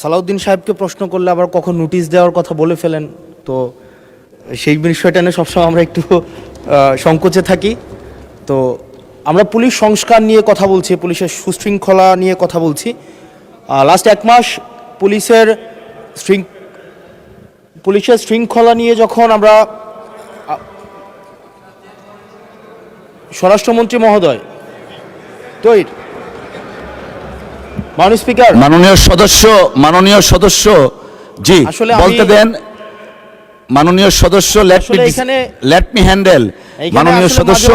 সালাউদ্দিন সাহেবকে প্রশ্ন করলে আবার কখন নোটিশ দেওয়ার কথা বলে ফেলেন, তো সেই বিষয়টা নিয়ে সবসময় আমরা একটু সংকোচে থাকি। তো আমরা পুলিশ সংস্কার নিয়ে কথা বলছি, পুলিশের সুশৃঙ্খলা নিয়ে কথা বলছি। লাস্ট 1 মাস পুলিশের শৃঙ্খলা নিয়ে যখন আমরা স্বরাষ্ট্রমন্ত্রী মহোদয় তৈরি মাননীয় স্পিকার, মাননীয় সদস্য জি বলতে দেন। মাননীয় সদস্য লেট মি হ্যান্ডেল। মাননীয় সদস্য,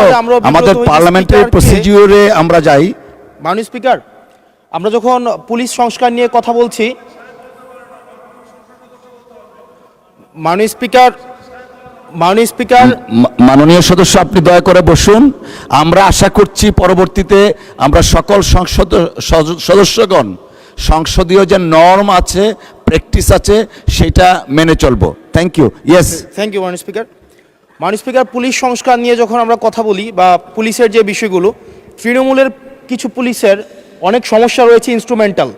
আমাদের পার্লামেন্টারি প্রসিডিউরে আমরা যাই। মাননীয় স্পিকার, আমরা যখন পুলিশ সংস্কার নিয়ে কথা বলছি, মাননীয় স্পিকার মাননীয় সদস্য আপনি দয়া করে বসুন। আমরা আশা করছি পরবর্তীতে আমরা সকল সদস্যগণ সংসদীয় যে নর্ম আছে, প্র্যাকটিস আছে, সেটা মেনে চলবো। Thank you. Yes, thank you মাননীয় স্পিকার। মাননীয় স্পিকার, পুলিশ সংস্কার নিয়ে যখন আমরা কথা বলি বা পুলিশের যে বিষয়গুলো, তৃণমূলের কিছু পুলিশের অনেক সমস্যা রয়েছে ইনস্ট্রুমেন্টাল।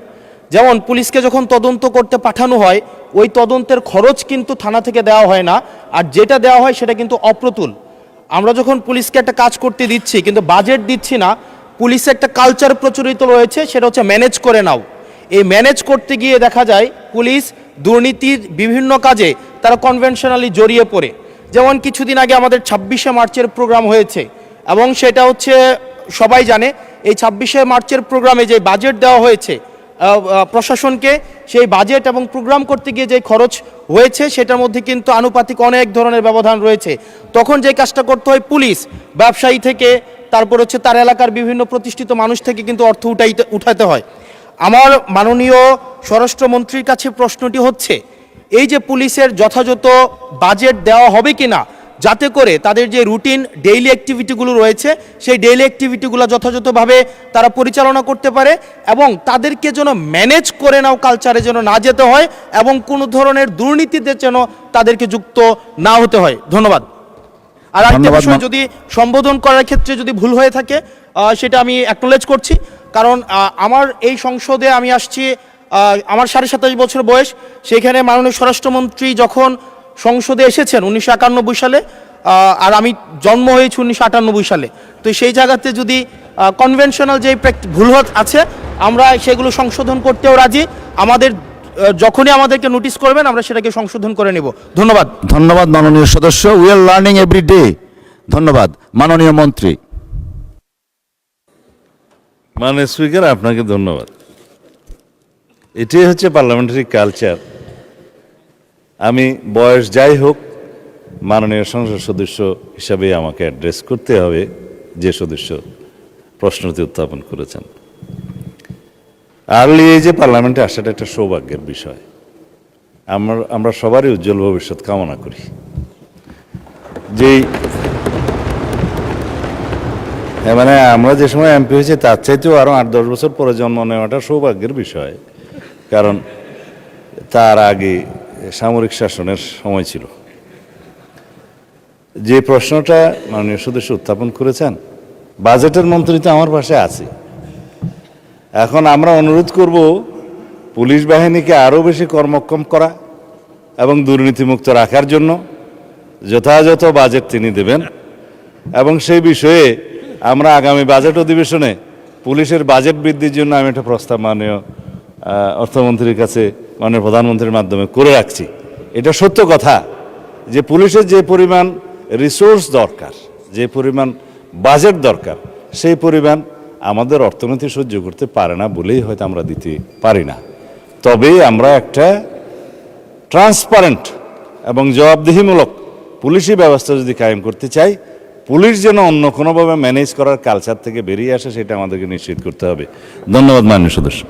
যেমন পুলিশকে যখন তদন্ত করতে পাঠানো হয়, ওই তদন্তের খরচ কিন্তু থানা থেকে দেওয়া হয় না, আর যেটা দেওয়া হয় সেটা কিন্তু অপ্রতুল। আমরা যখন পুলিশকে একটা কাজ করতে দিচ্ছি কিন্তু বাজেট দিচ্ছি না, পুলিশে একটা কালচার প্রচলিত রয়েছে, সেটা হচ্ছে ম্যানেজ করে নাও। এই ম্যানেজ করতে গিয়ে দেখা যায় পুলিশ দুর্নীতির বিভিন্ন কাজে তারা কনভেনশনালি জড়িয়ে পড়ে। যেমন কিছুদিন আগে আমাদের 26শে মার্চের প্রোগ্রাম হয়েছে, এবং সেটা হচ্ছে সবাই জানে, এই 26শে মার্চের প্রোগ্রামে যে বাজেট দেওয়া হয়েছে প্রশাসনকে, সেই বাজেট এবং প্রোগ্রাম করতে গিয়ে যে খরচ হয়েছে সেটার মধ্যে কিন্তু আনুপাতিক অনেক ধরনের ব্যবধান রয়েছে। তখন যে কাজটা করতে হয়, পুলিশ ব্যবসায়ী থেকে, তারপর হচ্ছে তার এলাকার বিভিন্ন প্রতিষ্ঠিত মানুষ থেকে কিন্তু অর্থ উঠাতে হয়। আমার মাননীয় স্বরাষ্ট্রমন্ত্রীর কাছে প্রশ্নটি হচ্ছে, এই যে পুলিশের যথাযথ বাজেট দেওয়া হবে কি না, যাতে করে তাদের যে রুটিন ডেইলি অ্যাক্টিভিটিগুলো রয়েছে সেই ডেইলি অ্যাক্টিভিটিগুলো যথাযথভাবে তারা পরিচালনা করতে পারে, এবং তাদেরকে যেন ম্যানেজ করে নাও কালচারে যেন না যেতে হয়, এবং কোনো ধরনের দুর্নীতিতে যেন তাদেরকে যুক্ত না হতে হয়। ধন্যবাদ। আর একটা বিষয়, যদি সম্বোধন করার ক্ষেত্রে যদি ভুল হয়ে থাকে সেটা আমি অ্যাকনোলেজ করছি, কারণ আমার এই সংসদে আমি আসছি, আমার 27.5 বছর বয়স। সেখানে মাননীয় স্বরাষ্ট্রমন্ত্রী যখন সংসদে এসেছেন 1991 সালে, আর আমি জন্ম হয়েছি 1998 সালে। তো সেই জায়গাতে যদি কনভেনশনাল যে ভুল আছে, আমরা সেগুলো সংশোধন করতেও রাজি। যখনই আমাদেরকে নোটিশ করবেন আমরা সেটাকে সংশোধন করে নেব। ধন্যবাদ। ধন্যবাদ মাননীয় সদস্য। We are learning every day. ধন্যবাদ। মাননীয় মন্ত্রী। মাননীয় স্পিকার, আপনাকে ধন্যবাদ। এটাই হচ্ছে পার্লামেন্টারি কালচার। আমি বয়স যাই হোক, মাননীয় সংসদ সদস্য হিসাবে আমাকে অ্যাড্রেস করতে হবে যে সদস্য প্রশ্নটি উত্থাপন করেছেন। আর্লি এজে পার্লামেন্টে আসাটা একটা সৌভাগ্যের বিষয়। আমরা সবারই উজ্জ্বল ভবিষ্যৎ কামনা করি। মানে আমরা যে সময় এমপি হয়েছি তার চাইতেও আরও 8-10 বছর পরে জন্ম নেওয়াটা সৌভাগ্যের বিষয়, কারণ তার আগে সামরিক শাসনের সময় ছিল। যে প্রশ্নটা মাননীয় সদস্য উত্থাপন করেছেন, বাজেটের মন্ত্রী তো আমার পাশে আছে। এখন আমরা অনুরোধ করব পুলিশ বাহিনীকে আরও বেশি কর্মক্ষম করা এবং দুর্নীতিমুক্ত রাখার জন্য যথাযথ বাজেট তিনি দেবেন, এবং সেই বিষয়ে আমরা আগামী বাজেট অধিবেশনে পুলিশের বাজেট বৃদ্ধির জন্য আমি একটা প্রস্তাব মাননীয় অর্থমন্ত্রীর কাছে, মাননীয় প্রধানমন্ত্রীর মাধ্যমে করে রাখছি। এটা সত্য কথা যে পুলিশের যে পরিমাণ রিসোর্স দরকার, যে পরিমাণ বাজেট দরকার, সেই পরিমাণ আমাদের অর্থনীতি সহ্য করতে পারে না বলেই হয়তো আমরা দিতে পারি না। তবে আমরা একটা ট্রান্সপারেন্ট এবং জবাবদিহিমূলক পুলিশি ব্যবস্থা যদি কায়েম করতে চাই, পুলিশ যেন অন্য কোনোভাবে ম্যানেজ করার কালচার থেকে বেরিয়ে আসে, সেটা আমাদেরকে নিশ্চিত করতে হবে। ধন্যবাদ মাননীয় সদস্য।